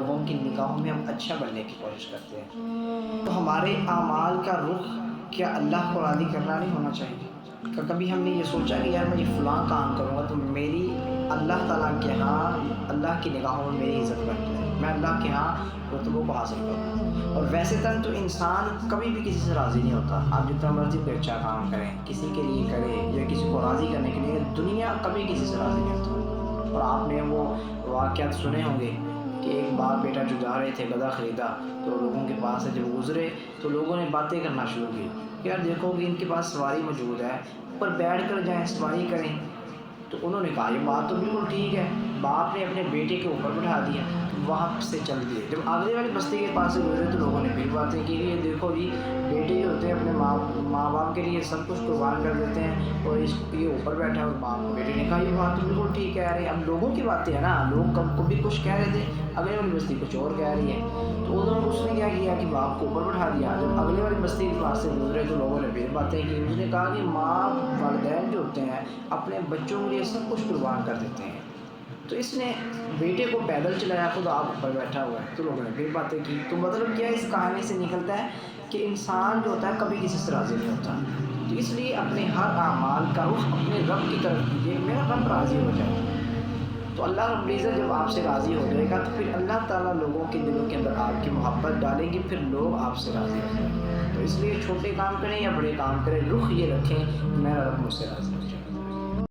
لوگوں کی نگاہوں میں ہم اچھا بننے کی کوشش کرتے ہیں، تو ہمارے اعمال کا رخ کیا اللہ کو راضی کرنا نہیں ہونا چاہیے؟ کبھی ہم نے یہ سوچا کہ یار میں یہ فلاں کام کروں گا تو میری اللہ تعالیٰ کے ہاں، اللہ کی نگاہوں میں میری عزت بن جائے، میں اللہ کے ہاں رتبوں کو حاصل کروں؟ اور ویسے تک تو انسان کبھی بھی کسی سے راضی نہیں ہوتا، آپ جتنا مرضی کوئی اچھا کام کریں، کسی کے لیے کریں یا کسی کو راضی کرنے کے لیے، دنیا کبھی کسی سے راضی نہیں ہوتا۔ اور آپ نے وہ واقعات سنے ہوں گے کہ ایک باپ بیٹا جو جا رہے تھے گدھا خریدا، تو لوگوں کے پاس سے جب گزرے تو لوگوں نے باتیں کرنا شروع کی کہ یار دیکھو کہ ان کے پاس سواری موجود ہے، اوپر بیٹھ کر جائیں سواری کریں۔ تو انہوں نے کہا یہ بات تو بالکل ٹھیک ہے، باپ نے اپنے بیٹے کے اوپر بٹھا دیا، وہاں سے چل دیے۔ جب آگے والی بستی کے پاس سے گزرے تو لوگوں نے پھر باتیں کی کہ یہ دیکھو جی بیٹے جو ہوتے ہیں اپنے ماں باپ کے لیے سب کچھ قربان کر دیتے ہیں، اور اس یہ اوپر بیٹھا اور باپ بیٹے نے کہا یہ بات تو بالکل ٹھیک کہہ رہے ہیں۔ اب لوگوں کی باتیں ہیں نا، لوگ کب بھی کچھ کہہ رہے تھے، اگلے والی بستی کچھ اور کہہ رہی ہے، تو ادھر اس نے کیا کیا کہ باپ کو اوپر بٹھا دیا۔ جب اگلے والی بستی کے پاس سے گزرے تو لوگوں نے پھر باتیں کی، اس نے کہا کہ ماں والدین جو ہوتے ہیں اپنے بچوں کے لیے سب کچھ قربان کر دیتے ہیں، تو اس نے بیٹے کو پیدل چلایا، خود آپ اوپر بیٹھا ہوا ہے، تو لوگوں نے پھر باتیں کی۔ تو مطلب کیا اس کہانی سے نکلتا ہے کہ انسان جو ہوتا ہے کبھی کسی سے راضی نہیں ہوتا، تو اس لیے اپنے ہر اعمال کا رخ اپنے رب کی طرف کیجیے، میرا رب راضی ہو جائے۔ تو اللہ رب العزت جب آپ سے راضی ہو جائے گا تو پھر اللہ تعالیٰ لوگوں کے دلوں کے اندر آپ کی محبت ڈالیں گے، پھر لوگ آپ سے راضی ہو جائیں گے۔ تو اس لیے چھوٹے کام کریں یا بڑے کام کریں، رخ یہ رکھیں میرا رب مجھ سے راضی ہے۔